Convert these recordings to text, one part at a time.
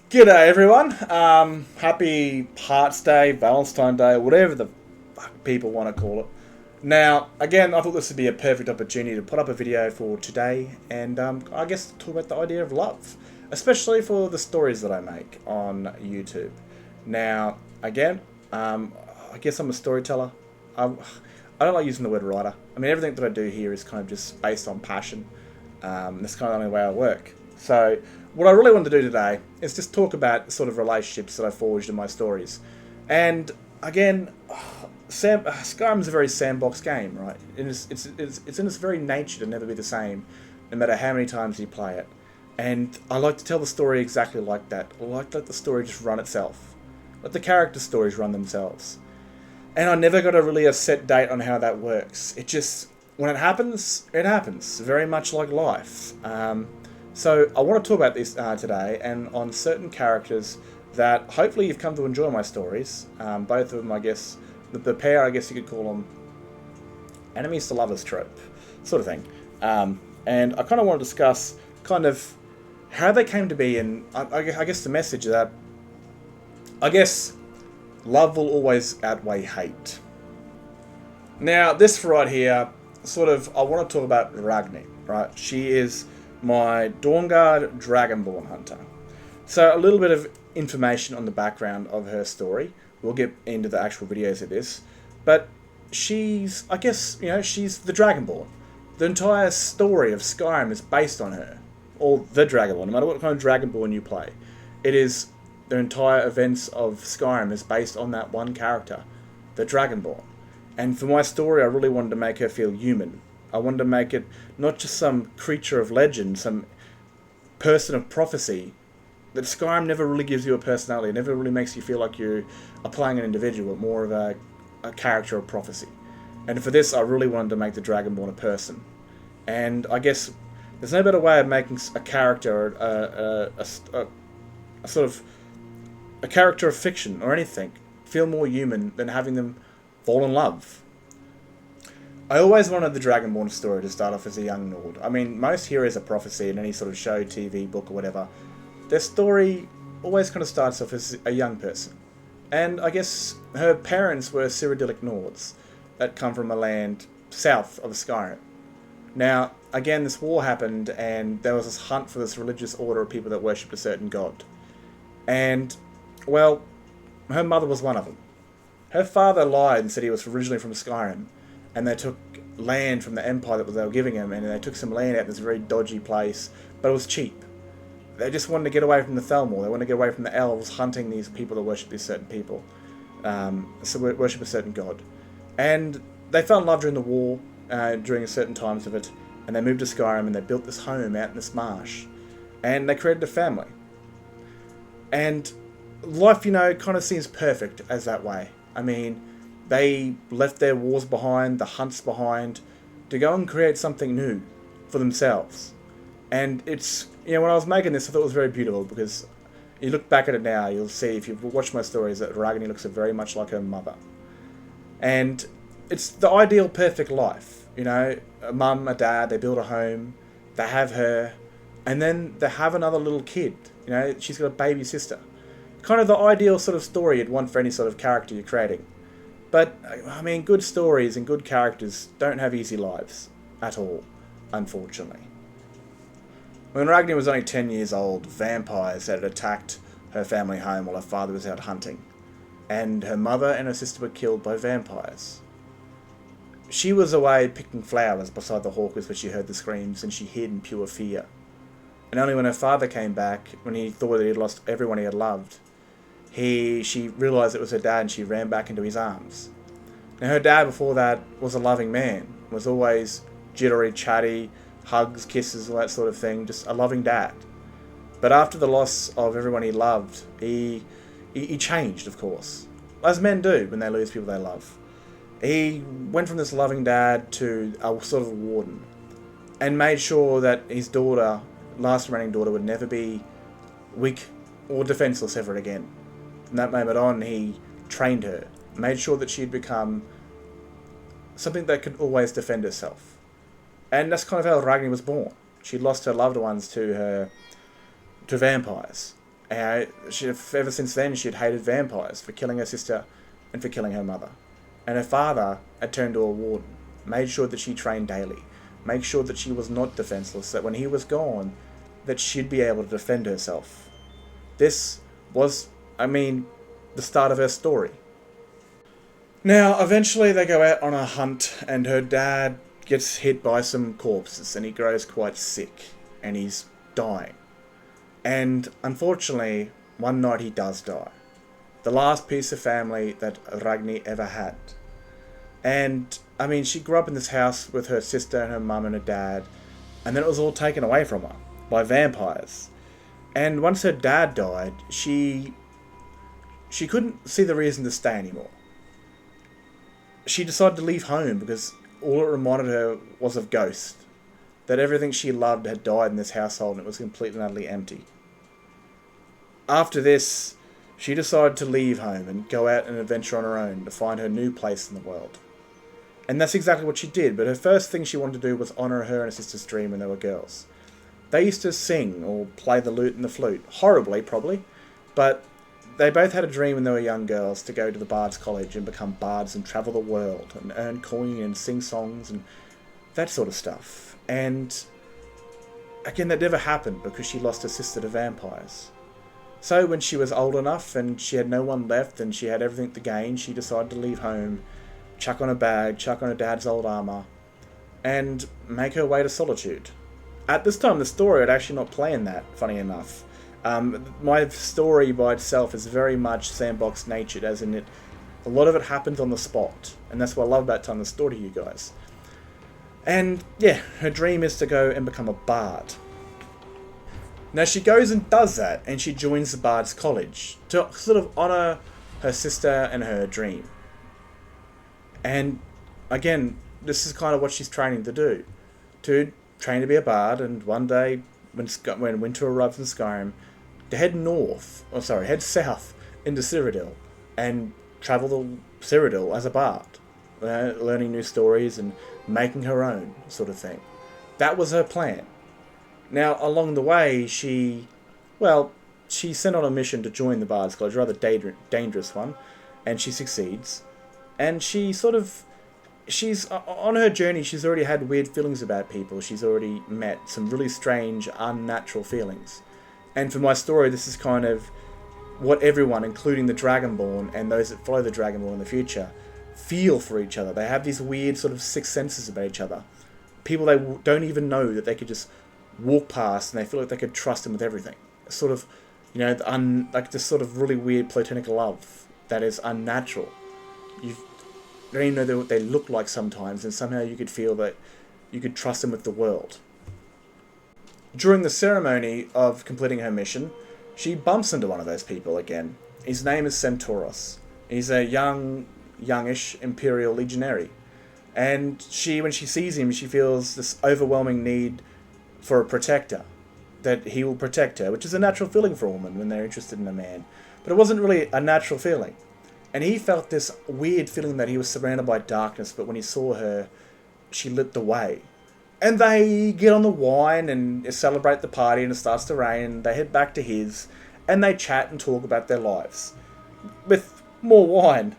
G'day everyone. Happy Hearts Day, Valentine's Day, whatever the fuck people want to call it. Now, again, I thought this would be a perfect opportunity to put up a video for today and I guess talk about the idea of love, especially for the stories that I make on YouTube. Now, again, I guess I'm a storyteller. I don't like using the word writer. I mean, everything that I do here is kind of just based on passion. That's kind of the only way I work. So, what I really want to do today is just talk about the sort of relationships that I forged in my stories. And again, Skyrim's a very sandbox game, right? It's in its very nature to never be the same, no matter how many times you play it. And I like to tell the story exactly like that. I like to let the story just run itself. Let the character stories run themselves. And I never got a set date on how that works. It just, when it happens, very much like life. So I want to talk about this today, and on certain characters that hopefully you've come to enjoy my stories. Both of them, I guess, the pair, I guess you could call them enemies to lovers trope, sort of thing. And I kind of want to discuss kind of how they came to be, and I guess the message that, I guess, love will always outweigh hate. Now, this right here, sort of, I want to talk about Ragni, right? She is my Dawnguard Dragonborn hunter. So a little bit of information on the background of her story. We'll get into the actual videos of this. But she's, I guess, she's the Dragonborn. The entire story of Skyrim is based on her. Or the Dragonborn, no matter what kind of Dragonborn you play. It is, the entire events of Skyrim is based on that one character, the Dragonborn. And for my story, I really wanted to make her feel human. I wanted to make it not just some creature of legend, some person of prophecy. That Skyrim never really gives you a personality. It never really makes you feel like you are playing an individual, but more of a character of prophecy. And for this, I really wanted to make the Dragonborn a person. And I guess there's no better way of making a character a sort of a character of fiction or anything feel more human than having them fall in love. I always wanted the Dragonborn story to start off as a young Nord. I mean, most heroes of prophecy in any sort of show, TV, book or whatever, their story always kind of starts off as a young person. And I guess her parents were Cyrodiilic Nords that come from a land south of Skyrim. Now, again, this war happened and there was this hunt for this religious order of people that worshipped a certain god. And, well, her mother was one of them. Her father lied and said he was originally from Skyrim, and they took land from the empire that they were giving him, and they took some land out in this very dodgy place, but it was cheap. They just wanted to get away from the Thelmor. They wanted to get away from the elves hunting these people that worship these certain people, so worship a certain god. And they fell in love during the war, during certain times of it, and they moved to Skyrim and they built this home out in this marsh, and they created a family. And life, kind of seems perfect as that way. I mean, they left their wars behind, the hunts behind, to go and create something new for themselves. And it's, when I was making this, I thought it was very beautiful, because you look back at it now, you'll see, if you've watched my stories, that Ragni looks very much like her mother. And it's the ideal perfect life. A mum, a dad, they build a home, they have her, and then they have another little kid. She's got a baby sister. Kind of the ideal sort of story you'd want for any sort of character you're creating. But, I mean, good stories and good characters don't have easy lives. At all. Unfortunately. When Ragni was only 10 years old, vampires had attacked her family home while her father was out hunting. And her mother and her sister were killed by vampires. She was away picking flowers beside the hawkers when she heard the screams, and she hid in pure fear. And only when her father came back, when he thought that he had lost everyone he had loved, she realised it was her dad, and she ran back into his arms. Now, her dad before that was a loving man, was always jittery, chatty, hugs, kisses, all that sort of thing, just a loving dad. But after the loss of everyone he loved, he changed, of course, as men do when they lose people they love. He went from this loving dad to a sort of warden, and made sure that his daughter, last remaining daughter, would never be weak or defenseless ever again. From that moment on, he trained her, made sure that she'd become something that could always defend herself. And that's kind of how Ragni was born. She lost her loved ones to vampires. Ever since then, she had hated vampires for killing her sister and for killing her mother. And her father had turned to a warden, made sure that she trained daily, made sure that she was not defenseless, that when he was gone, that she'd be able to defend herself. This was, the start of her story. Now, eventually they go out on a hunt, and her dad gets hit by some corpses, and he grows quite sick, and he's dying. And unfortunately, one night he does die. The last piece of family that Ragni ever had. And, she grew up in this house with her sister and her mum and her dad, and then it was all taken away from her by vampires. And once her dad died, she couldn't see the reason to stay anymore. She decided to leave home because all it reminded her was of ghosts. That everything she loved had died in this household and it was completely and utterly empty. After this, she decided to leave home and go out and adventure on her own to find her new place in the world. And that's exactly what she did, but her first thing she wanted to do was honour her and her sister's dream when they were girls. They used to sing or play the lute and the flute, horribly probably, but they both had a dream when they were young girls to go to the Bard's College and become bards and travel the world and earn coin and sing songs and that sort of stuff. And again, that never happened because she lost her sister to vampires. So when she was old enough and she had no one left and she had everything to gain, she decided to leave home, chuck on a bag, chuck on her dad's old armour, and make her way to solitude. At this time, the story had actually not planned that, funny enough. My story by itself is very much sandbox natured, as in a lot of it happens on the spot, and that's what I love about telling the story to you guys. And yeah, her dream is to go and become a bard. Now she goes and does that, and she joins the Bard's College to sort of honour her sister and her dream. And again, this is kind of what she's training to do, to train to be a bard, and one day when winter arrives in Skyrim, to head south into Cyrodiil and travel to Cyrodiil as a bard, learning new stories and making her own sort of thing. That was her plan. Now, along the way, she sent on a mission to join the Bard's College, a rather dangerous one, and she succeeds. And she's on her journey, she's already had weird feelings about people. She's already met some really strange, unnatural feelings. And for my story, this is kind of what everyone, including the Dragonborn and those that follow the Dragonborn in the future, feel for each other. They have these weird sort of sixth senses about each other. People they don't even know that they could just walk past and they feel like they could trust them with everything. Sort of, like this sort of really weird platonic love that is unnatural. You don't even know what they look like sometimes, and somehow you could feel that you could trust them with the world. During the ceremony of completing her mission, she bumps into one of those people again. His name is Centauros. He's a youngish Imperial legionary. And when she sees him, she feels this overwhelming need for a protector. That he will protect her, which is a natural feeling for a woman when they're interested in a man. But it wasn't really a natural feeling. And he felt this weird feeling that he was surrounded by darkness, but when he saw her, she lit the way. And they get on the wine and celebrate the party, and it starts to rain, and they head back to his, and they chat and talk about their lives. With more wine.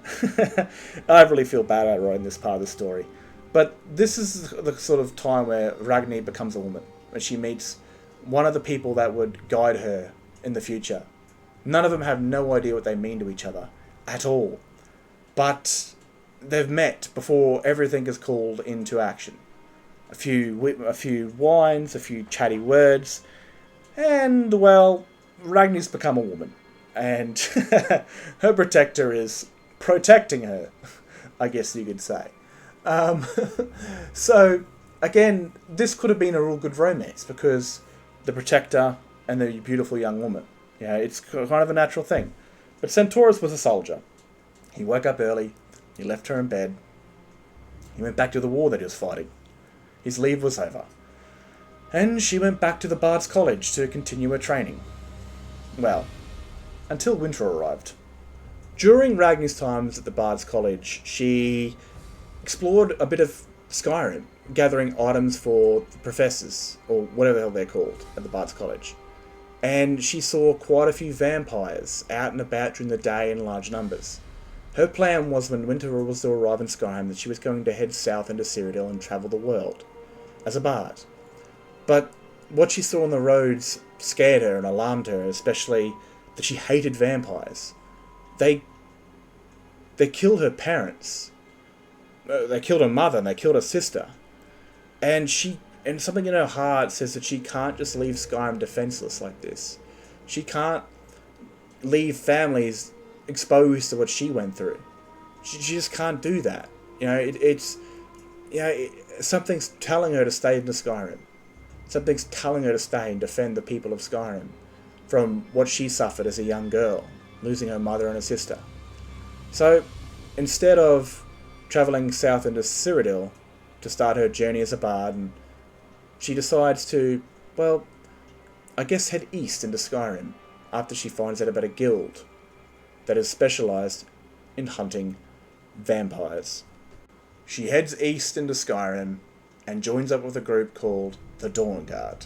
I really feel bad about writing this part of the story. But this is the sort of time where Ragni becomes a woman, when she meets one of the people that would guide her in the future. None of them have no idea what they mean to each other at all. But they've met before everything is called into action. A few wines, a few chatty words, and, Ragni's become a woman. And her protector is protecting her, I guess you could say. So, again, this could have been a real good romance, because the protector and the beautiful young woman. It's kind of a natural thing. But Centauros was a soldier. He woke up early, he left her in bed, he went back to the war that he was fighting. His leave was over. And she went back to the Bard's College to continue her training. Well, until winter arrived. During Ragni's times at the Bard's College, she explored a bit of Skyrim, gathering items for the professors, or whatever the hell they're called, at the Bard's College. and she saw quite a few vampires out and about during the day in large numbers. Her plan was when winter was to arrive in Skyrim that she was going to head south into Cyrodiil and travel the world as a bard. But what she saw on the roads scared her and alarmed her, especially that she hated vampires. They killed her parents. They killed her mother and they killed her sister. And something in her heart says that she can't just leave Skyrim defenseless like this. She can't leave families exposed to what she went through. She just can't do that. Something's telling her to stay into Skyrim. Something's telling her to stay and defend the people of Skyrim from what she suffered as a young girl, losing her mother and her sister. So, instead of travelling south into Cyrodiil to start her journey as a bard, and she decides to, head east into Skyrim after she finds out about a guild that is specialised in hunting vampires. She heads east into Skyrim and joins up with a group called the Dawn Guard.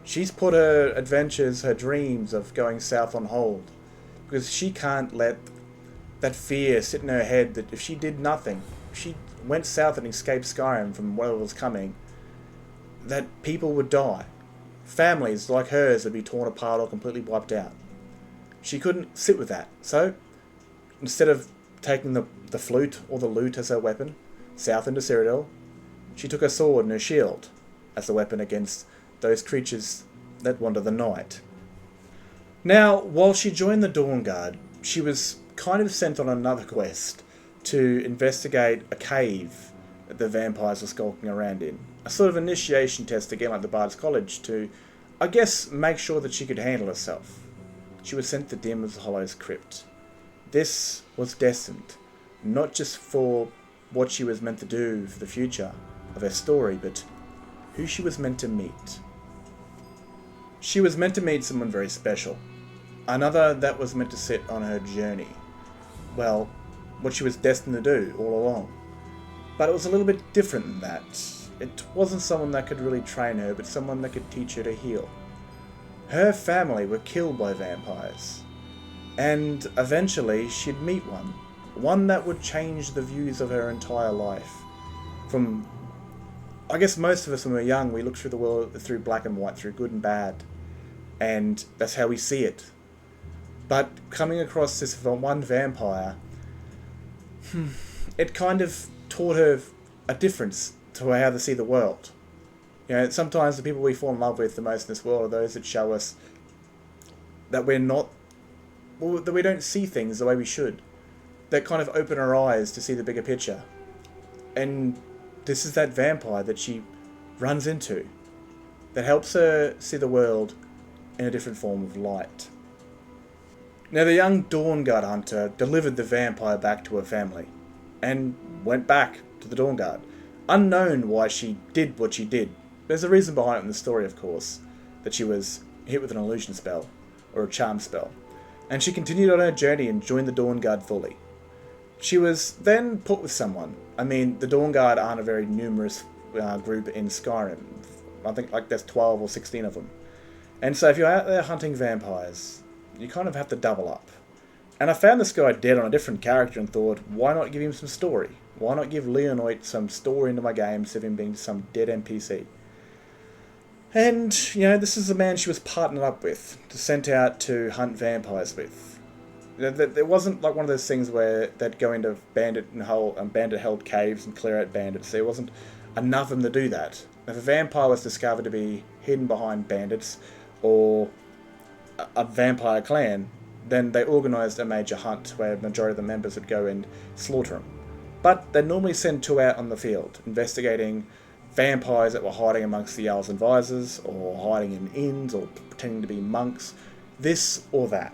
She's put her adventures, her dreams of going south on hold, because she can't let that fear sit in her head that if she did nothing, if she went south and escaped Skyrim from whatever was coming, that people would die. Families like hers would be torn apart or completely wiped out. She couldn't sit with that. So, instead of taking the flute or the lute as her weapon, south into Cyrodiil, she took her sword and her shield as the weapon against those creatures that wander the night. Now, while she joined the Dawn Guard, she was kind of sent on another quest to investigate a cave that the vampires were skulking around in. A sort of initiation test, again like the Bard's College, to, make sure that she could handle herself. She was sent to Dim of the Hollow's crypt. This was destined, not just for what she was meant to do for the future of her story, but who she was meant to meet. She was meant to meet someone very special. Another that was meant to sit on her journey. Well, what she was destined to do all along. But it was a little bit different than that. It wasn't someone that could really train her, but someone that could teach her to heal. Her family were killed by vampires. And eventually she'd meet one. One that would change the views of her entire life. Most of us when we're young, we look through the world through black and white, through good and bad. And that's how we see it. But coming across this one vampire, it kind of taught her a difference to how to see the world. Sometimes the people we fall in love with the most in this world are those that show us that that we don't see things the way we should. That kind of open our eyes to see the bigger picture. And this is that vampire that she runs into, that helps her see the world in a different form of light. Now the young Dawn Guard hunter delivered the vampire back to her family, and went back to the Dawn Guard, unknown why she did what she did. There's a reason behind it in the story, of course, that she was hit with an illusion spell, or a charm spell, and she continued on her journey and joined the Dawn Guard fully. She was then put with someone. The Dawn Guard aren't a very numerous group in Skyrim. I think there's 12 or 16 of them. And so if you're out there hunting vampires, you kind of have to double up. And I found this guy dead on a different character and thought, why not give him some story? Why not give Leonoid some story into my game instead of him being some dead NPC? And, this is the man she was partnered up with, sent out to hunt vampires with. There wasn't one of those things where they'd go into bandit-held caves and clear out bandits. There wasn't enough of them to do that. If a vampire was discovered to be hidden behind bandits or a vampire clan, then they organised a major hunt where a majority of the members would go and slaughter them. But they'd normally send two out on the field, investigating vampires that were hiding amongst the Owls and Visors, or hiding in inns, or pretending to be monks, this or that.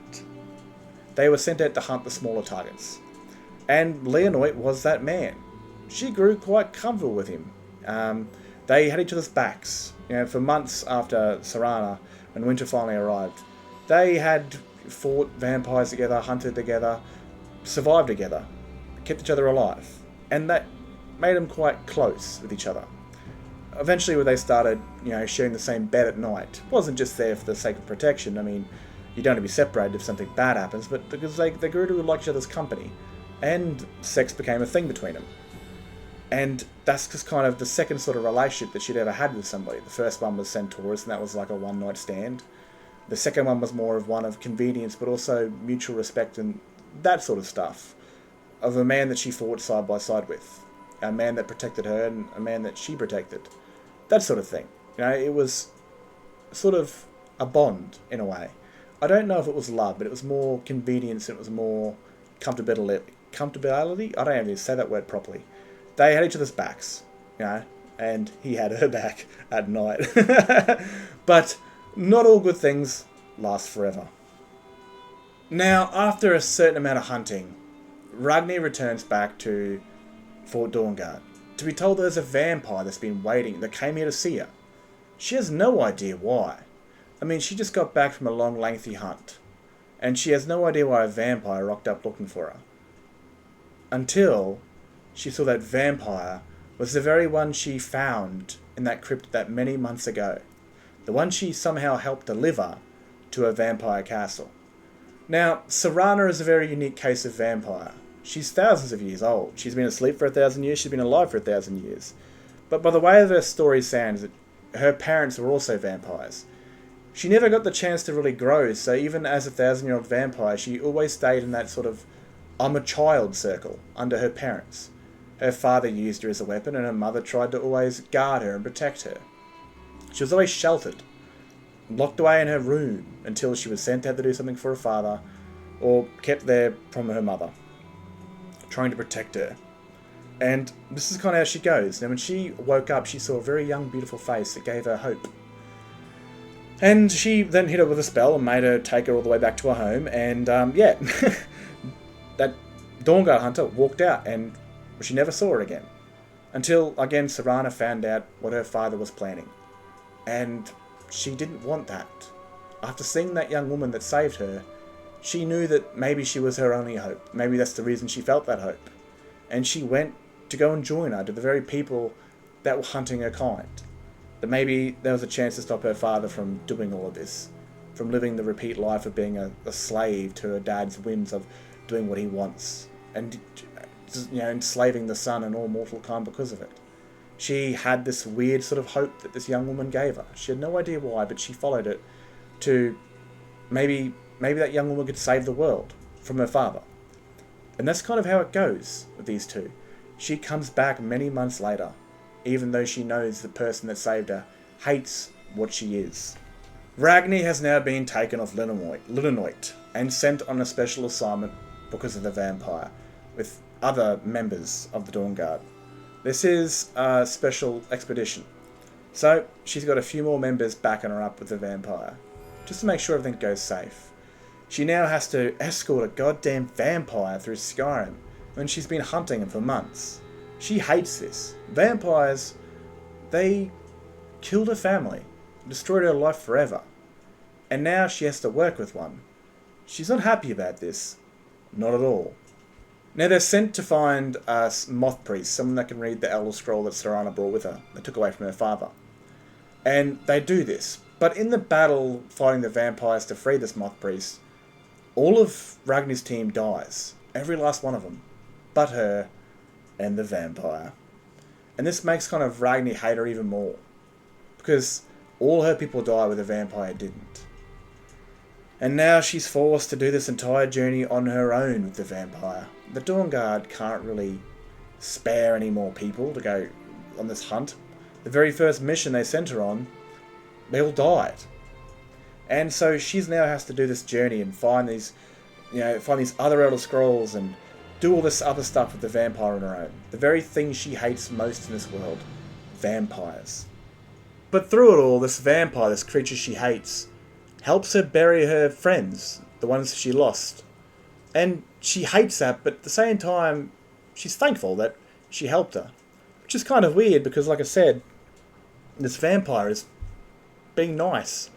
They were sent out to hunt the smaller targets. And Leonoid was that man. She grew quite comfortable with him. They had each other's backs. For months after Sarana, when winter finally arrived, they had fought vampires together, hunted together, survived together, kept each other alive. And that made them quite close with each other. eventually when they started, sharing the same bed at night, it wasn't just there for the sake of protection. I mean, you don't want to be separated if something bad happens, but because they grew to like each other's company, and sex became a thing between them. And that's just kind of the second sort of relationship that she'd ever had with somebody. The first one was Centaurus, and that was like a one-night stand. The second one was more of one of convenience, but also mutual respect and that sort of stuff. Of a man that she fought side by side with. A man that protected her and a man that she protected. That sort of thing. It was sort of a bond, in a way. I don't know if it was love, but it was more convenience, it was more comfortability. Comfortability? I don't even say that word properly. They had each other's backs, and he had her back at night. But not all good things last forever. Now, after a certain amount of hunting, Ragni returns back to Fort Dawnguard to be told there's a vampire that's been waiting, that came here to see her. She has no idea why. I mean, she just got back from a long, lengthy hunt, and she has no idea why a vampire rocked up looking for her. Until she saw that vampire was the very one she found in that crypt that many months ago. The one she somehow helped deliver to a vampire castle. Now, Serana is a very unique case of vampire. She's thousands of years old. She's been asleep for 1,000 years, she's been alive for 1,000 years. But by the way her story sounds, her parents were also vampires. She never got the chance to really grow, so even as a 1,000-year-old vampire, she always stayed in that sort of I'm a child circle under her parents. Her father used her as a weapon, and her mother tried to always guard her and protect her. She was always sheltered, locked away in her room until she was sent out to do something for her father, or kept there from her mother, trying to protect her. And this is kind of how she goes. Now, when she woke up, she saw a very young, beautiful face that gave her hope. And she then hit her with a spell and made her take her all the way back to her home, and that Dawnguard hunter walked out, and she never saw her again. Until, again, Serana found out what her father was planning. And she didn't want that. After seeing that young woman that saved her, she knew that maybe she was her only hope. Maybe that's the reason she felt that hope. And she went to go and join her, to the very people that were hunting her kind. That maybe there was a chance to stop her father from doing all of this. From living the repeat life of being a slave to her dad's whims of doing what he wants. And enslaving the sun and all mortal kind because of it. She had this weird sort of hope that this young woman gave her. She had no idea why, but she followed it to maybe that young woman could save the world from her father. And that's kind of how it goes with these two. She comes back many months later, even though she knows the person that saved her hates what she is. Ragni has now been taken off Lillinoit and sent on a special assignment because of the vampire, with other members of the Dawnguard. This is a special expedition. So she's got a few more members backing her up with the vampire, just to make sure everything goes safe. She now has to escort a goddamn vampire through Skyrim when she's been hunting him for months. She hates this. Vampires, they killed her family, destroyed her life forever. And now she has to work with one. She's not happy about this. Not at all. Now they're sent to find a moth priest, someone that can read the Elder Scroll that Serana brought with her, that took away from her father. And they do this. But in the battle fighting the vampires to free this moth priest, all of Ragni's team dies. Every last one of them. But her and the vampire. And this makes kind of Ragni hate her even more. Because all her people die where the vampire didn't. And now she's forced to do this entire journey on her own with the vampire. The Dawnguard can't really spare any more people to go on this hunt. The very first mission they sent her on, they all died. And so she's now has to do this journey and find these other Elder Scrolls and do all this other stuff with the vampire on her own. The very thing she hates most in this world. Vampires. But through it all, this vampire, this creature she hates, helps her bury her friends, the ones she lost. And she hates that, but at the same time, she's thankful that she helped her. Which is kind of weird, because like I said, this vampire is being nice.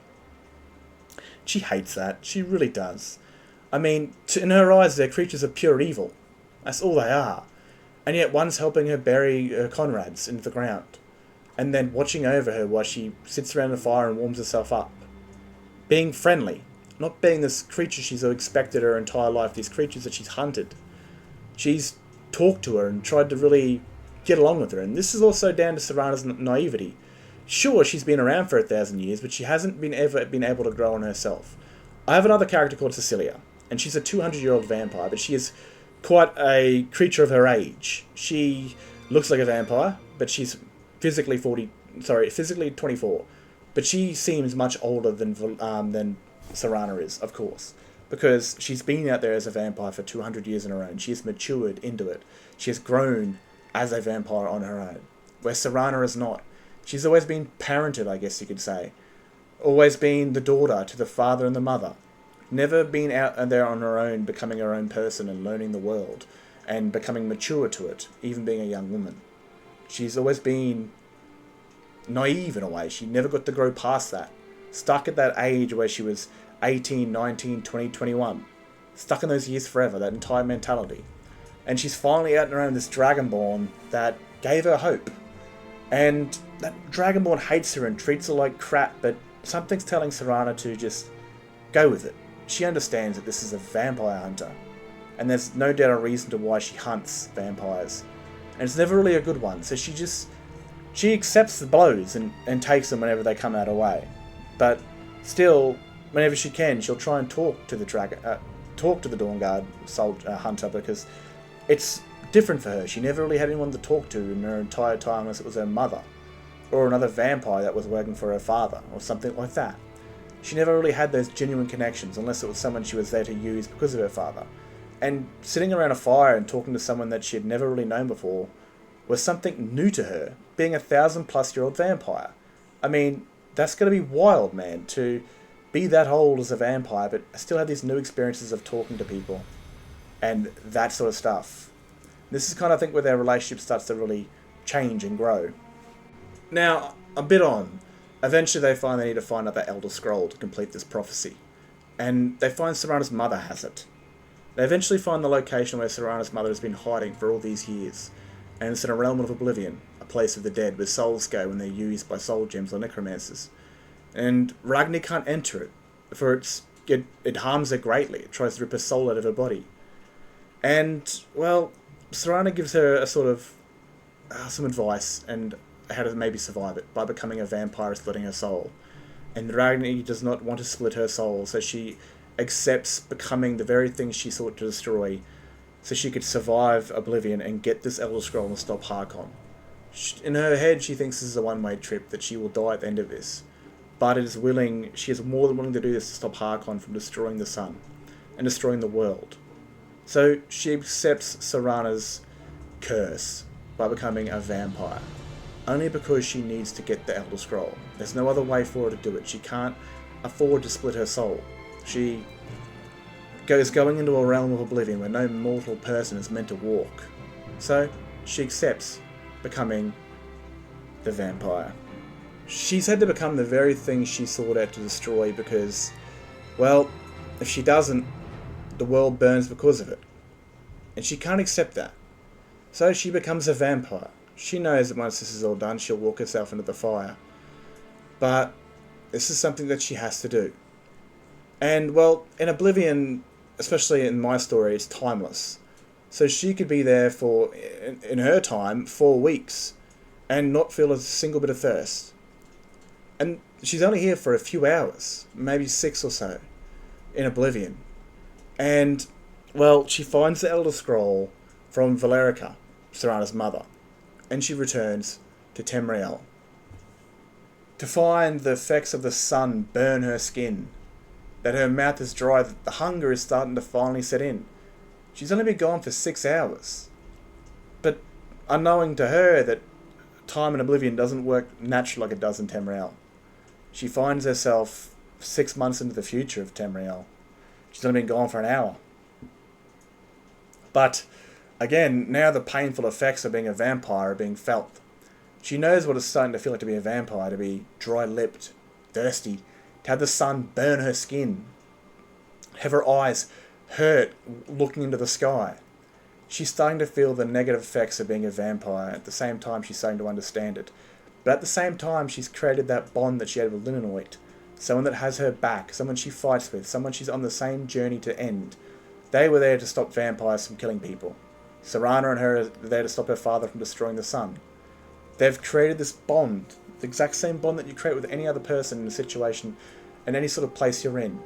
She hates that. She really does. I mean, in her eyes, they're creatures of pure evil. That's all they are. And yet one's helping her bury her comrades into the ground. and then watching over her while she sits around the fire and warms herself up. Being friendly, not being this creature she's expected her entire life, these creatures that she's hunted. She's talked to her and tried to really get along with her, and this is also down to Serana's naivety. Sure, she's been around for 1,000 years, but she hasn't ever been able to grow on herself. I have another character called Cecilia, and she's a 200-year-old vampire, but she is quite a creature of her age. She looks like a vampire, but she's physically 24. But she seems much older than Serana is, of course, because she's been out there as a vampire for 200 years on her own. She has matured into it. She has grown as a vampire on her own, where Serana is not. She's always been parented, I guess you could say. Always been the daughter to the father and the mother. Never been out there on her own, becoming her own person and learning the world and becoming mature to it, even being a young woman. She's always been naive in a way. She never got to grow past that. Stuck at that age where she was 18, 19, 20, 21. Stuck in those years forever, that entire mentality. And she's finally out and around this Dragonborn that gave her hope. And that Dragonborn hates her and treats her like crap, but something's telling Serana to just go with it. She understands that this is a vampire hunter, and there's no doubt a reason to why she hunts vampires. And it's never really a good one, so she accepts the blows and takes them whenever they come out her way. But still, whenever she can, she'll try and talk to the Dawnguard hunter, because it's different for her. She never really had anyone to talk to in her entire time unless it was her mother, or another vampire that was working for her father, or something like that. She never really had those genuine connections unless it was someone she was there to use because of her father. And sitting around a fire and talking to someone that she had never really known before was something new to her, being a 1,000-plus-year-old vampire. I mean, that's going to be wild, man, to be that old as a vampire, but still have these new experiences of talking to people and that sort of stuff. This is kind of, I think, where their relationship starts to really change and grow. Now, a bit on. Eventually they find they need to find out the Elder Scroll to complete this prophecy. And they find Serana's mother has it. They eventually find the location where Serana's mother has been hiding for all these years. And it's in a realm of oblivion, a place of the dead, where souls go when they're used by soul gems or necromancers. And Ragni can't enter it, for it harms her greatly. It tries to rip her soul out of her body. And, well, Serana gives her a sort of some advice and how to maybe survive it by becoming a vampire, splitting her soul. And Ragni does not want to split her soul, so she accepts becoming the very thing she sought to destroy, so she could survive oblivion and get this Elder Scroll and stop Harkon. In her head, she thinks this is a one-way trip, that she will die at the end of this. But she is more than willing to do this to stop Harkon from destroying the sun and destroying the world. So she accepts Serana's curse by becoming a vampire, only because she needs to get the Elder Scroll. There's no other way for her to do it. She can't afford to split her soul. She goes going into a realm of oblivion where no mortal person is meant to walk. So she accepts becoming the vampire. She's had to become the very thing she sought out to destroy because, well, if she doesn't, the world burns because of it. And she can't accept that. So she becomes a vampire. She knows that once this is all done, she'll walk herself into the fire. But this is something that she has to do. And, well, in Oblivion, especially in my story, it's timeless. So she could be there for, in her time, 4 weeks and not feel a single bit of thirst. And she's only here for a few hours, maybe 6 or so, in Oblivion. And, well, she finds the Elder Scroll from Valerica, Serana's mother, and she returns to Tamriel to find the effects of the sun burn her skin, that her mouth is dry, that the hunger is starting to finally set in. She's only been gone for 6 hours. But unknowing to her that time in Oblivion doesn't work naturally like it does in Tamriel. She finds herself 6 months into the future of Tamriel. She's only been gone for an hour. But, again, now the painful effects of being a vampire are being felt. She knows what it's starting to feel like to be a vampire, to be dry-lipped, thirsty, to have the sun burn her skin, have her eyes hurt looking into the sky. She's starting to feel the negative effects of being a vampire. At the same time, she's starting to understand it. But at the same time, she's created that bond that she had with Linenoid. Someone that has her back, someone she fights with, someone she's on the same journey to end. They were there to stop vampires from killing people. Serana and her are there to stop her father from destroying the sun. They've created this bond, the exact same bond that you create with any other person in a situation, in any sort of place you're in.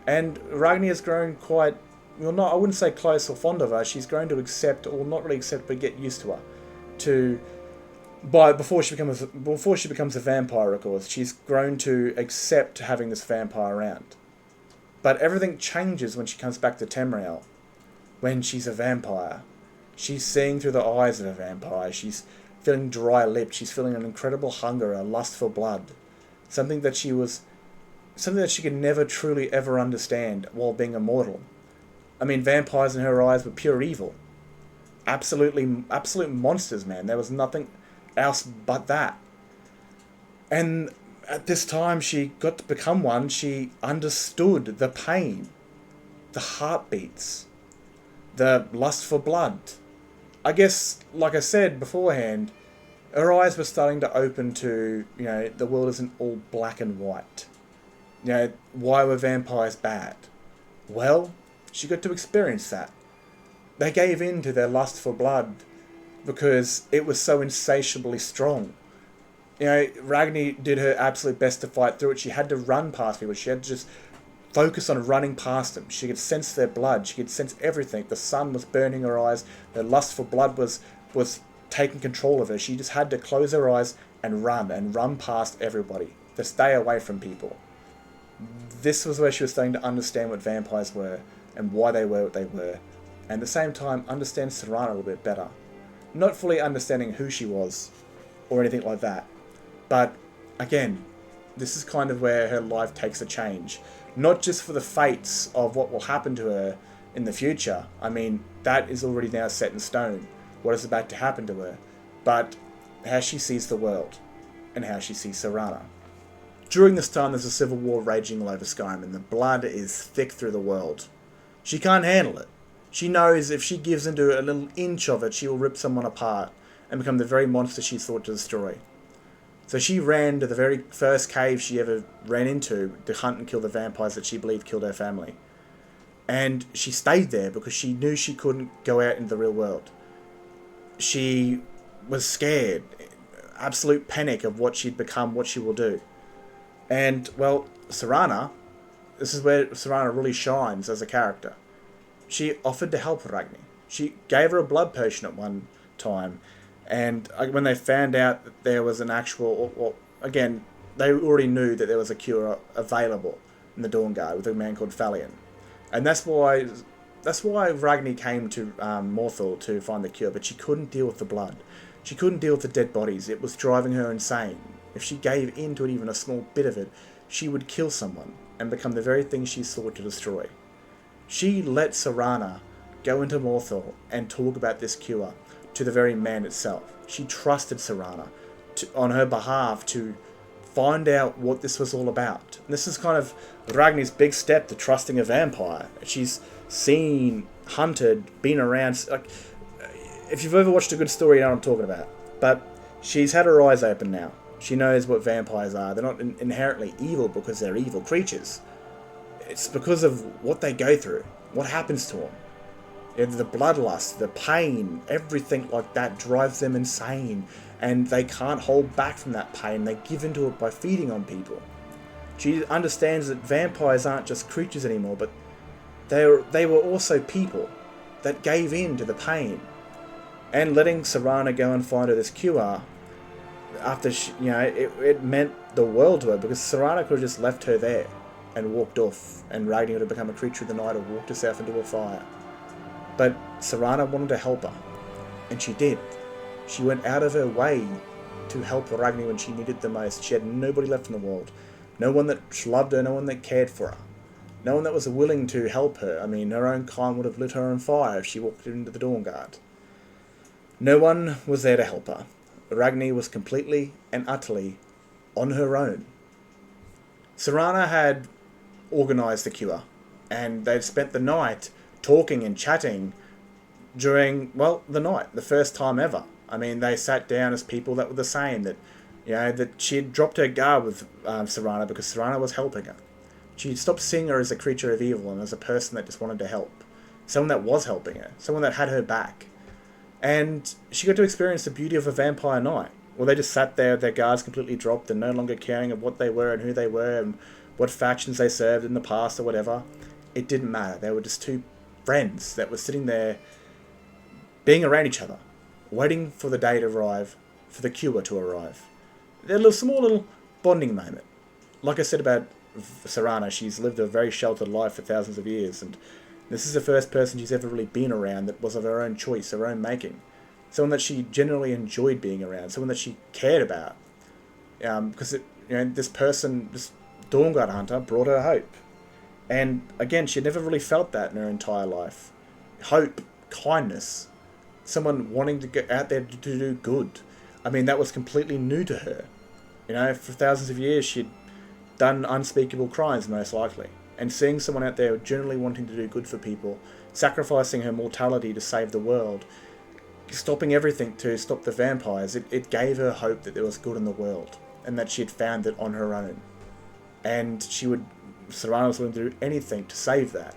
And Ragni has grown quite, well, not, I wouldn't say close or fond of her. She's grown to accept, or not really accept, but get used to her. Before she becomes a vampire, of course, she's grown to accept having this vampire around. But everything changes when she comes back to Tamriel. When she's a vampire, she's seeing through the eyes of a vampire. She's feeling dry-lipped. She's feeling an incredible hunger, a lust for blood, something that she could never truly ever understand while being immortal. I mean, vampires in her eyes were pure evil, absolute monsters, man. There was nothing else but that. And at this time she got to become one, she understood the pain, the heartbeats, the lust for blood. I guess, like I said beforehand, her eyes were starting to open to, the world isn't all black and white. Why were vampires bad? Well, she got to experience that. They gave in to their lust for blood because it was so insatiably strong. Ragni did her absolute best to fight through it. She had to run past people. She had to just focus on running past them. She could sense their blood. She could sense everything. The sun was burning her eyes. The lust for blood was taking control of her. She just had to close her eyes and run past everybody, to stay away from people. This was where she was starting to understand what vampires were and why they were what they were. And at the same time, understand Serana a little bit better. Not fully understanding who she was or anything like that. But again, this is kind of where her life takes a change. Not just for the fates of what will happen to her in the future. I mean, that is already now set in stone. What is about to happen to her. But how she sees the world and how she sees Serana. During this time, there's a civil war raging all over Skyrim, and the blood is thick through the world. She can't handle it. She knows if she gives into a little inch of it, she will rip someone apart and become the very monster she thought to destroy. So she ran to the very first cave she ever ran into to hunt and kill the vampires that she believed killed her family. And she stayed there because she knew she couldn't go out into the real world. She was scared, absolute panic of what she'd become, what she will do. And, well, Serana, this is where Serana really shines as a character. She offered to help Ragni. She gave her a blood potion at one time. And when they found out that there was an actual... again, they already knew that there was a cure available in the Dawnguard with a man called Falion. And that's why Ragni came to Morthal to find the cure. But she couldn't deal with the blood. She couldn't deal with the dead bodies. It was driving her insane. If she gave in to it, even a small bit of it, she would kill someone and become the very thing she sought to destroy. She let Serana go into Morthal and talk about this cure to the very man itself. She trusted Serana on her behalf to find out what this was all about. And this is kind of Ragni's big step to trusting a vampire. She's seen, hunted, been around. Like, if you've ever watched a good story, you know what I'm talking about. But she's had her eyes open now. She knows what vampires are. They're not inherently evil because they're evil creatures. It's because of what they go through, what happens to them. The bloodlust, the pain, everything like that drives them insane. And they can't hold back from that pain. They give into it by feeding on people. She understands that vampires aren't just creatures anymore, but they were also people that gave in to the pain. And letting Serana go and find her this cure, after she, it meant the world to her, because Serana could have just left her there and walked off, and Ragni would have become a creature of the night or walked herself into a fire. But Serana wanted to help her, and she did. She went out of her way to help Ragni when she needed the most. She had nobody left in the world. No one that loved her, no one that cared for her. No one that was willing to help her. I mean, her own kind would have lit her on fire if she walked into the Dawnguard. No one was there to help her. Ragni was completely and utterly on her own. Serana had organised the cure, and they'd spent the night talking and chatting during, well, the night, the first time ever. I mean, they sat down as people that were the same, that, You know, that she had dropped her guard with Serana because Serana was helping her. She stopped seeing her as a creature of evil and as a person that just wanted to help. Someone that was helping her. Someone that had her back. And she got to experience the beauty of a vampire night. Well, they just sat there with their guards completely dropped and no longer caring of what they were and who they were and what factions they served in the past or whatever. It didn't matter. They were just two friends that were sitting there being around each other, waiting for the day to arrive, for the cure to arrive. A small little bonding moment. Like I said about Serana, she's lived a very sheltered life for thousands of years, and this is the first person she's ever really been around that was of her own choice, her own making. Someone that she generally enjoyed being around, someone that she cared about. Because this person, this Dawnguard hunter, brought her hope. And again, she never really felt that in her entire life. Hope, kindness, someone wanting to get out there to do good. I mean, that was completely new to her. You know, for thousands of years, she'd done unspeakable crimes, most likely. And seeing someone out there generally wanting to do good for people, sacrificing her mortality to save the world, stopping everything to stop the vampires, it gave her hope that there was good in the world, and that she had found it on her own. And Serana was willing to do anything to save that.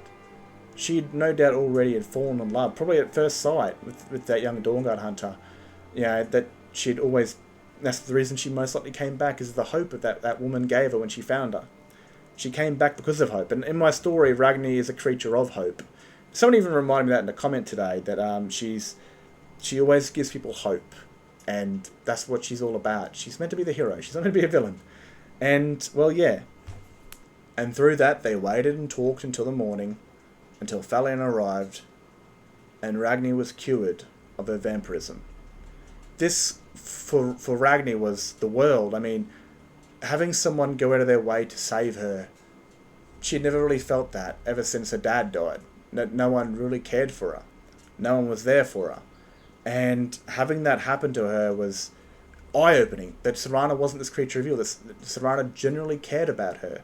She'd no doubt already had fallen in love, probably at first sight, with that young Dawnguard hunter. You know, that she'd always... That's the reason she most likely came back, is the hope that woman gave her when she found her. She came back because of hope. And in my story, Ragni is a creature of hope. Someone even reminded me that in a comment today, that she always gives people hope. And that's what she's all about. She's meant to be the hero. She's not meant to be a villain. And, well, yeah. And through that, they waited and talked until the morning, until Thalion arrived, and Ragni was cured of her vampirism. This, for Ragni, was the world. I mean, having someone go out of their way to save her, she had never really felt that ever since her dad died. No one really cared for her. No one was there for her. And having that happen to her was eye-opening, that Serana wasn't this creature of evil, that Serana genuinely cared about her.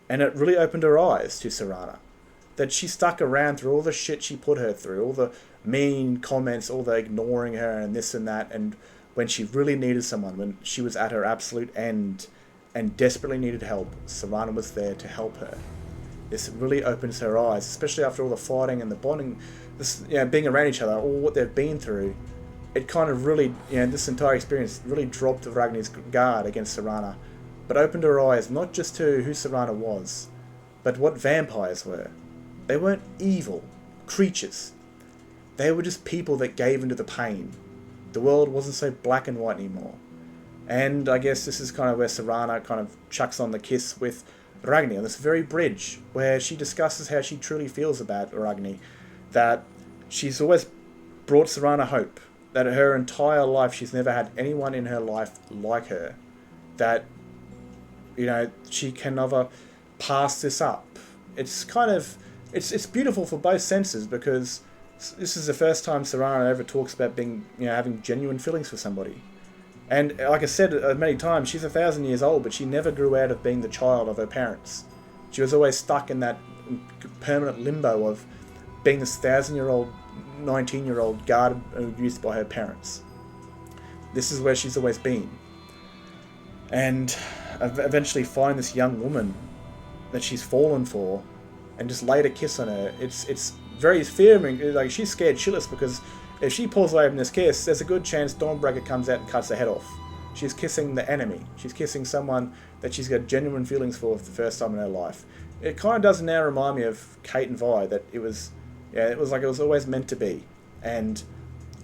And it really opened her eyes to Serana. That she stuck around through all the shit she put her through, all the mean comments, all the ignoring her and this and that, and when she really needed someone, when she was at her absolute end and desperately needed help, Serana was there to help her. This really opens her eyes, especially after all the fighting and the bonding, being around each other, all what they've been through. It kind of really, this entire experience really dropped Ragni's guard against Serana, but opened her eyes not just to who Serana was, but what vampires were. They weren't evil creatures. They were just people that gave into the pain. The world wasn't so black and white anymore. And I guess this is kind of where Serana kind of chucks on the kiss with Ragni on this very bridge, where she discusses how she truly feels about Ragni. That she's always brought Serana hope. That her entire life she's never had anyone in her life like her. That, she can never pass this up. It's kind of... It's beautiful for both senses, because this is the first time Serana ever talks about being, having genuine feelings for somebody. And like I said many times, she's 1,000 years old, but she never grew out of being the child of her parents. She was always stuck in that permanent limbo of being this 1,000-year-old, 19-year-old guarded and abused by her parents. This is where she's always been. And eventually find this young woman that she's fallen for, and just laid a kiss on her. It's very fearing. Like, she's scared shitless, because if she pulls away from this kiss, there's a good chance Dawnbreaker comes out and cuts her head off. She's kissing the enemy. She's kissing someone that she's got genuine feelings for the first time in her life. It kind of does now remind me of Kate and Vi, that it was like it was always meant to be. And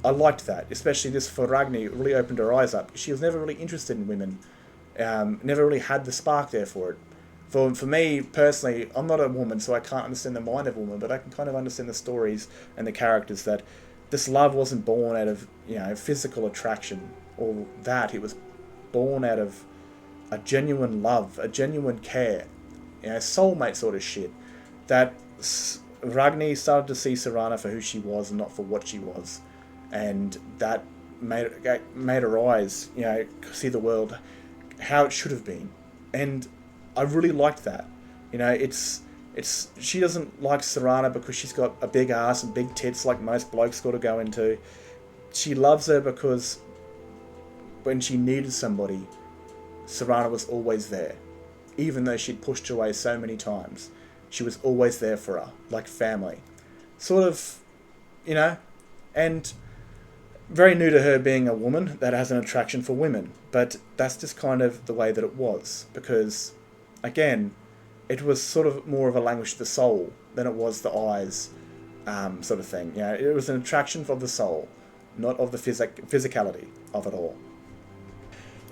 I liked that, especially this for Ragni. It really opened her eyes up. She was never really interested in women. Never really had the spark there for it. For me, personally, I'm not a woman, so I can't understand the mind of a woman, but I can kind of understand the stories and the characters, that this love wasn't born out of, physical attraction or that. It was born out of a genuine love, a genuine care, soulmate sort of shit. That Ragni started to see Serana for who she was and not for what she was. And that made her eyes, see the world how it should have been. And I really liked that. She doesn't like Serana because she's got a big ass and big tits like most blokes got to go into. She loves her because when she needed somebody, Serana was always there. Even though she'd pushed her away so many times, she was always there for her, like family. Sort of, and very new to her being a woman that has an attraction for women, but that's just kind of the way that it was, because, again, it was sort of more of a language of the soul than it was the eyes, sort of thing. It was an attraction of the soul, not of the physicality of it all.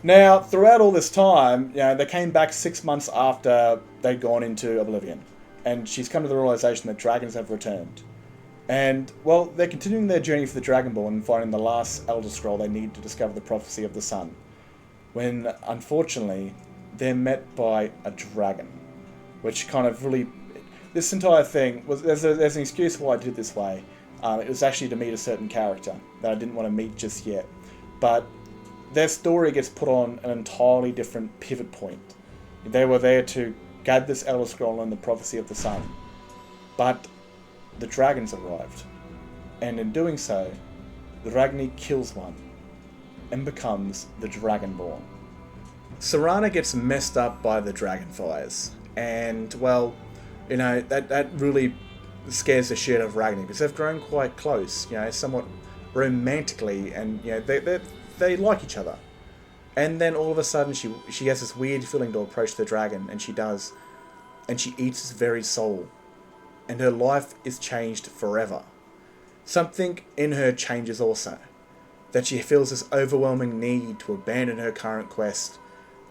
Now, throughout all this time, they came back 6 months after they'd gone into oblivion, and she's come to the realization that dragons have returned. And, well, they're continuing their journey for the Dragonborn and finding the last Elder Scroll they need to discover the prophecy of the sun. When, unfortunately, they're met by a dragon. Which kind of really... This entire thing, there's an excuse why I did it this way. It was actually to meet a certain character that I didn't want to meet just yet. But their story gets put on an entirely different pivot point. They were there to gather this Elder Scroll and the prophecy of the sun. But the dragons arrived, and in doing so, the Ragni kills one and becomes the Dragonborn. Serana gets messed up by the dragonfires, and well, that really scares the shit out of Ragni because they've grown quite close, somewhat romantically, and they like each other. And then all of a sudden, she has this weird feeling to approach the dragon, and she does, and she eats his very soul. And her life is changed forever. Something in her changes also. That she feels this overwhelming need to abandon her current quest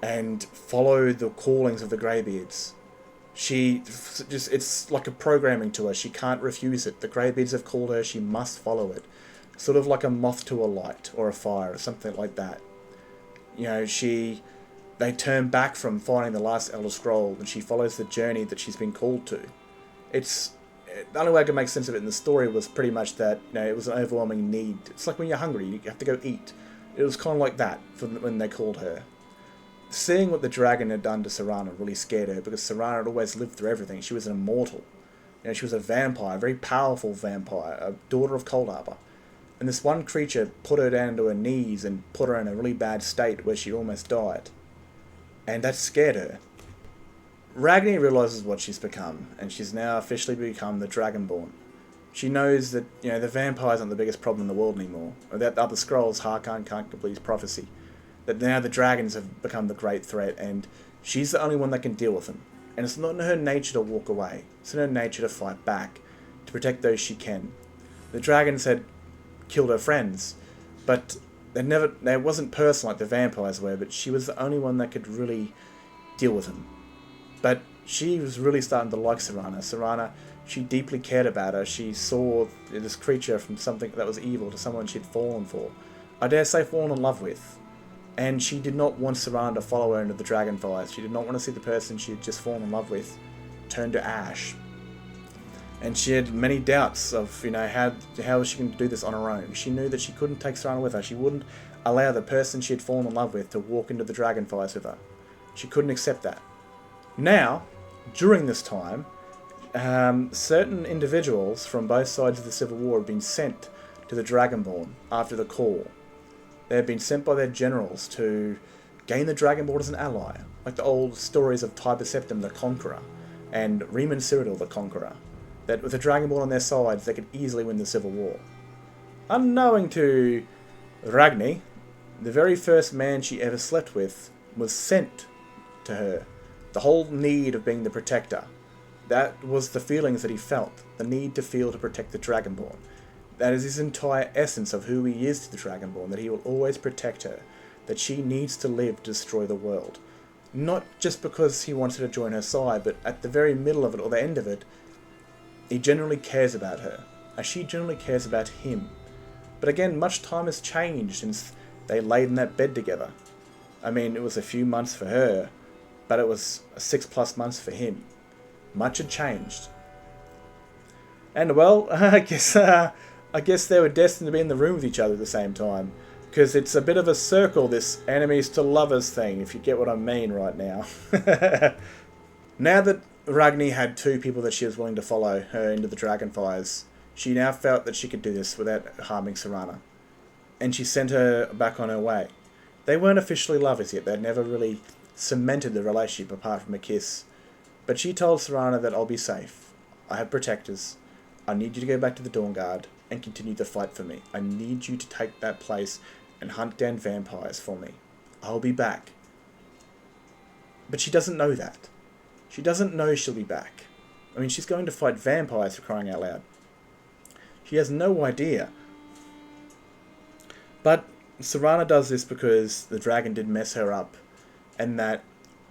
and follow the callings of the Greybeards. It's like a programming to her. She can't refuse it. The Greybeards have called her. She must follow it. Sort of like a moth to a light or a fire or something like that. They turn back from finding the last Elder Scroll and she follows the journey that she's been called to. The only way I could make sense of it in the story was pretty much that it was an overwhelming need. It's like when you're hungry, you have to go eat. It was kind of like that when they called her. Seeing what the dragon had done to Serana really scared her because Serana had always lived through everything. She was an immortal. She was a vampire, a very powerful vampire, a daughter of Cold Harbor. And this one creature put her down to her knees and put her in a really bad state where she almost died. And that scared her. Ragni realizes what she's become, and she's now officially become the Dragonborn. She knows that, the vampires aren't the biggest problem in the world anymore, or that the other scrolls, Harkon can't complete his prophecy. That now the dragons have become the great threat, and she's the only one that can deal with them. And it's not in her nature to walk away, it's in her nature to fight back, to protect those she can. The dragons had killed her friends, but they wasn't personal like the vampires were, but she was the only one that could really deal with them. But she was really starting to like Serana. Serana, she deeply cared about her. She saw this creature from something that was evil to someone she'd fallen for. I dare say fallen in love with. And she did not want Serana to follow her into the dragonfires. She did not want to see the person she had just fallen in love with turn to ash. And she had many doubts of, how was she going to do this on her own. She knew that she couldn't take Serana with her. She wouldn't allow the person she had fallen in love with to walk into the dragonfires with her. She couldn't accept that. Now, during this time, certain individuals from both sides of the Civil War have been sent to the Dragonborn after the call. They have been sent by their generals to gain the Dragonborn as an ally, like the old stories of Tiber Septim the Conqueror and Riemann Cyrodiil the Conqueror, that with the Dragonborn on their sides they could easily win the Civil War. Unknowing to Ragni, the very first man she ever slept with was sent to her. The whole need of being the protector. That was the feelings that he felt. The need to feel to protect the Dragonborn. That is his entire essence of who he is to the Dragonborn. That he will always protect her. That she needs to live to destroy the world. Not just because he wants her to join her side, but at the very middle of it, or the end of it, he genuinely cares about her. As she genuinely cares about him. But again, much time has changed since they laid in that bed together. I mean, it was a few months for her, but it was 6+ months for him. Much had changed. And well, I guess they were destined to be in the room with each other at the same time. Because it's a bit of a circle, this enemies to lovers thing, if you get what I mean right now. Now that Ragni had two people that she was willing to follow her into the Dragonfires, she now felt that she could do this without harming Serana. And she sent her back on her way. They weren't officially lovers yet. They'd never really cemented the relationship apart from a kiss. But she told Serana that I'll be safe. I have protectors. I need you to go back to the Dawn Guard and continue the fight for me. I need you to take that place and hunt down vampires for me. I'll be back. But she doesn't know that. She doesn't know she'll be back. I mean, she's going to fight vampires, for crying out loud. She has no idea. But Serana does this because the dragon did mess her up. And that,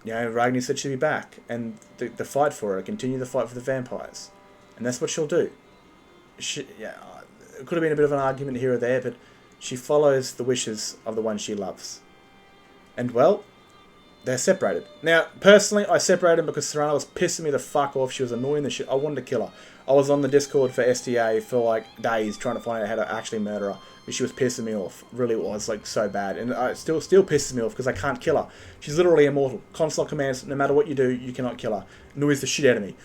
Ragni said she'd be back. And the fight for her, continue the fight for the vampires. And that's what she'll do. It could have been a bit of an argument here or there, but she follows the wishes of the one she loves. And, well, they're separated. Now, personally, I separated them because Serana was pissing me the fuck off. She was annoying the shit. I wanted to kill her. I was on the Discord for SDA for, like, days trying to find out how to actually murder her. But she was pissing me off. Really was, like, so bad. And it still pisses me off because I can't kill her. She's literally immortal. Console commands, no matter what you do, you cannot kill her. Annoys the shit out of me.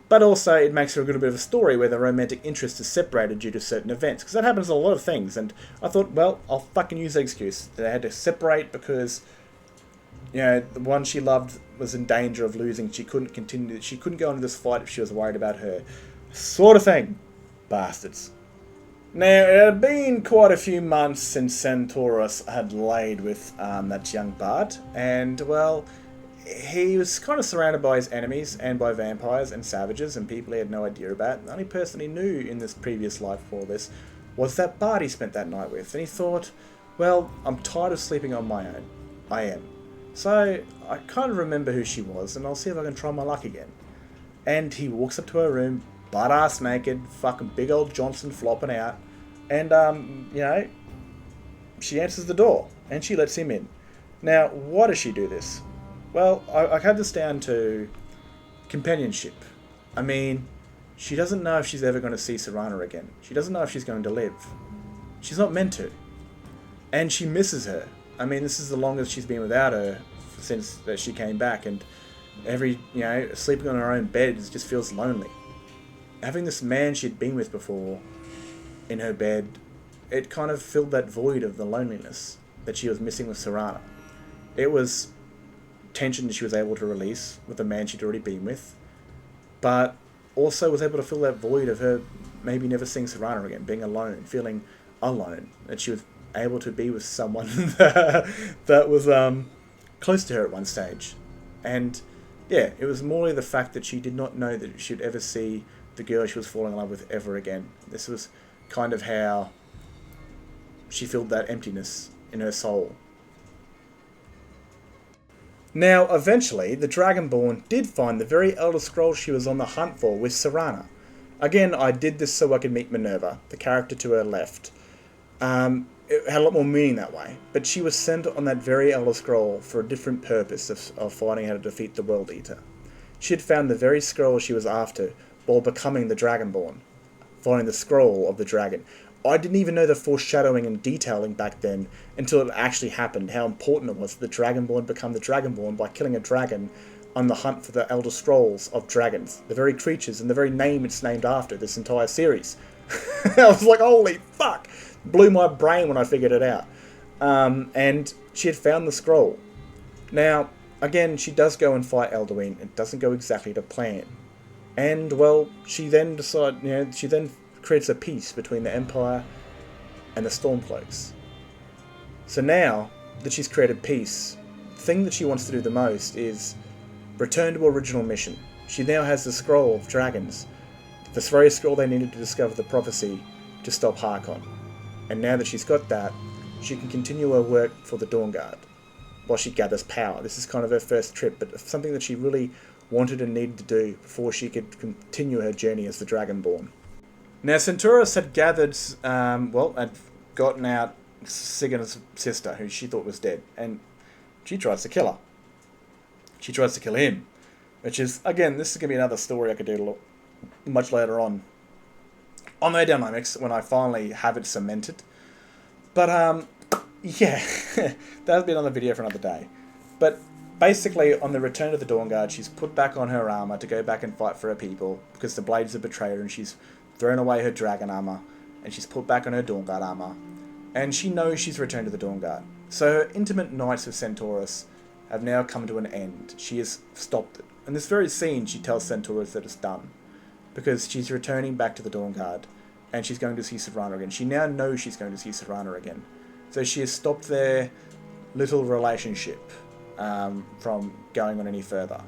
But also, it makes for a good bit of a story where the romantic interest is separated due to certain events. Because that happens to a lot of things. And I thought, well, I'll fucking use the excuse. They had to separate because, the one she loved was in danger of losing. She couldn't continue. She couldn't go into this fight if she was worried about her. Sort of thing. Bastards. Now, it had been quite a few months since Centaurus had laid with that young bard. And, well, he was kind of surrounded by his enemies and by vampires and savages and people he had no idea about. The only person he knew in this previous life before this was that bard he spent that night with. And he thought, well, I'm tired of sleeping on my own. I am. So I kind of remember who she was, and I'll see if I can try my luck again. And he walks up to her room, butt-ass naked, fucking big old Johnson flopping out. And, she answers the door, and she lets him in. Now, why does she do this? Well, I have this down to companionship. I mean, she doesn't know if she's ever going to see Serana again. She doesn't know if she's going to live. She's not meant to. And she misses her. I mean, this is the longest she's been without her since that she came back. And sleeping on her own bed just feels lonely. Having this man she'd been with before in her bed, it kind of filled that void of the loneliness that she was missing with Serana. It was tension she was able to release with the man she'd already been with, but also was able to fill that void of her maybe never seeing Serana again, being alone, feeling alone, that she was able to be with someone that was close to her at one stage. And yeah, it was more the fact that she did not know that she'd ever see the girl she was falling in love with ever again. This was kind of how she filled that emptiness in her soul. Now, eventually, the Dragonborn did find the very Elder Scroll she was on the hunt for with Serana. Again, I did this so I could meet Minerva, the character to her left. It had a lot more meaning that way, but she was sent on that very Elder Scroll for a different purpose of finding how to defeat the World Eater. She had found the very scroll she was after while becoming the Dragonborn, finding the scroll of the dragon. I didn't even know the foreshadowing and detailing back then until it actually happened, how important it was for the Dragonborn become the Dragonborn by killing a dragon on the hunt for the Elder Scrolls of dragons, the very creatures and the very name it's named after, this entire series. I was like, holy fuck! Blew my brain when I figured it out. And she had found the scroll. Now, again, she does go and fight Elduin. It doesn't go exactly to plan. And, well, she then she then creates a peace between the Empire and the Stormcloaks. So now that she's created peace, the thing that she wants to do the most is return to her original mission. She now has the Scroll of Dragons, the very scroll they needed to discover the prophecy to stop Harkon. And now that she's got that, she can continue her work for the Dawn Guard while she gathers power. This is kind of her first trip, but something that she really wanted and needed to do before she could continue her journey as the Dragonborn. Now, Centaurus had gathered, had gotten out Sigurd's sister, who she thought was dead, and she tries to kill her. She tries to kill him, which is, again, this is going to be another story I could do much later on their dynamics when I finally have it cemented. But, yeah, that'll be another video for another day. But basically, on the return of the Dawn Guard, she's put back on her armor to go back and fight for her people, because the Blades have betrayed her, and she's thrown away her dragon armor, and she's put back on her Dawn Guard armor. And she knows she's returned to the Dawn Guard. So her intimate nights with Centaurus have now come to an end. She has stopped it. In this very scene, she tells Centaurus that it's done, because she's returning back to the Dawn Guard, and she's going to see Serana again. She now knows she's going to see Serana again. So she has stopped their little relationship from going on any further.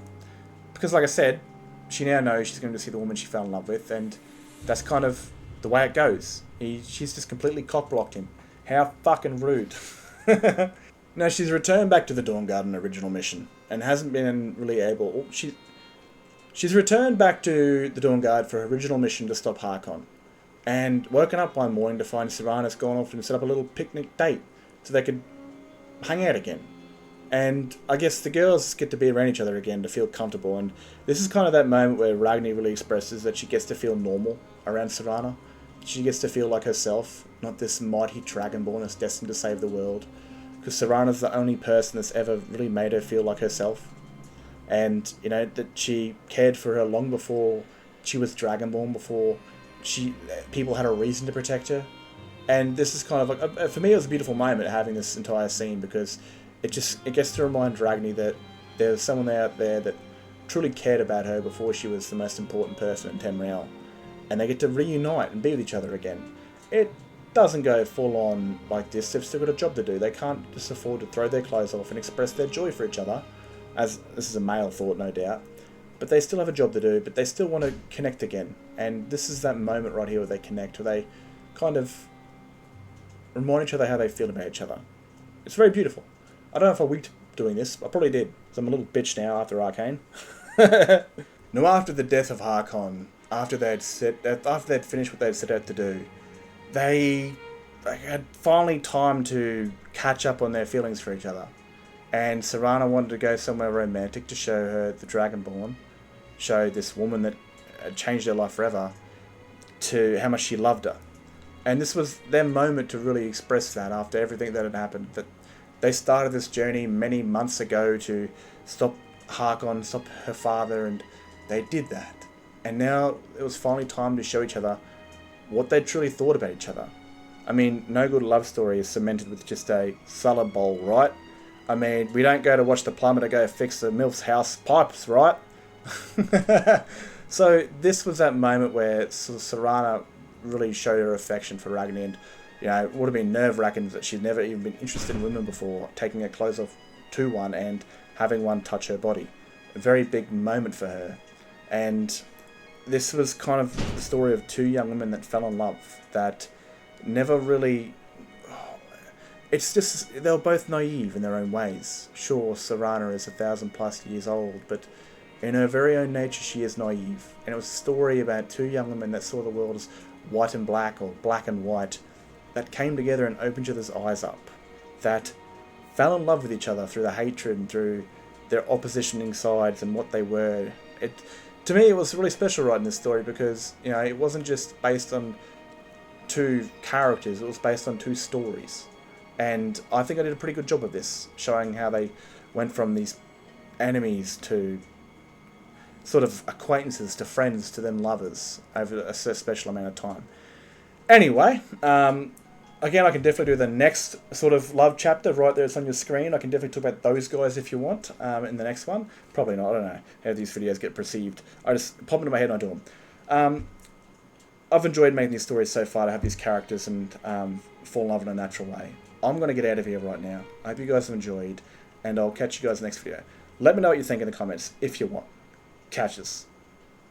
Because like I said, she now knows she's going to see the woman she fell in love with, and that's kind of the way it goes. She's just completely cock-blocked him. How fucking rude. Now, she's returned back to the Dawn Guard on the original mission, and hasn't been really able... She's returned back to the Dawn Guard for her original mission to stop Harkon, and woken up one morning to find Serana's gone off and set up a little picnic date so they could hang out again. And I guess the girls get to be around each other again to feel comfortable, and this is kind of that moment where Ragni really expresses that she gets to feel normal around Serana. She gets to feel like herself, not this mighty Dragonborn that's destined to save the world. Because Serana's the only person that's ever really made her feel like herself. And, you know, that she cared for her long before she was Dragonborn, before people had a reason to protect her. And this is kind of like, for me it was a beautiful moment having this entire scene, because it gets to remind Ragni that there's someone out there that truly cared about her before she was the most important person in Tamriel. And they get to reunite and be with each other again. It doesn't go full on like this. They've still got a job to do. They can't just afford to throw their clothes off and express their joy for each other, as this is a male thought, no doubt. But they still have a job to do, but they still want to connect again. And this is that moment right here where they connect, where they kind of remind each other how they feel about each other. It's very beautiful. I don't know if I weaked doing this. I probably did, because I'm a little bitch now after Arcane. Now, after the death of Harkon, after they'd finished what they'd set out to do, they had finally time to catch up on their feelings for each other. And Serana wanted to go somewhere romantic to show her the Dragonborn, show this woman that had changed her life forever, to how much she loved her. And this was their moment to really express that after everything that had happened. That they started this journey many months ago to stop Harkon, stop her father, and they did that. And now it was finally time to show each other what they truly thought about each other. I mean, no good love story is cemented with just a salad bowl, right? I mean, we don't go to watch the plumber to go fix the MILF's house pipes, right? So this was that moment where Serana really showed her affection for Ragni, and you know, it would have been nerve-wracking that she'd never even been interested in women before, taking her clothes off to one and having one touch her body. A very big moment for her. And this was kind of the story of two young women that fell in love, that never really... It's just, they were both naive in their own ways. Sure, Serana is 1,000+ years old, but in her very own nature she is naive. And it was a story about two young women that saw the world as white and black, or black and white, that came together and opened each other's eyes up, that fell in love with each other through the hatred and through their oppositioning sides and what they were. To me, it was really special writing this story, because you know, it wasn't just based on two characters, it was based on two stories. And I think I did a pretty good job of this, showing how they went from these enemies to sort of acquaintances to friends to then lovers over a special amount of time. Anyway, again, I can definitely do the next sort of love chapter right there. It's on your screen. I can definitely talk about those guys if you want in the next one. Probably not. I don't know how these videos get perceived. I just pop into my head and I do them. I've enjoyed making these stories so far, to have these characters and fall in love in a natural way. I'm going to get out of here right now. I hope you guys have enjoyed, and I'll catch you guys in the next video. Let me know what you think in the comments if you want. Catch us.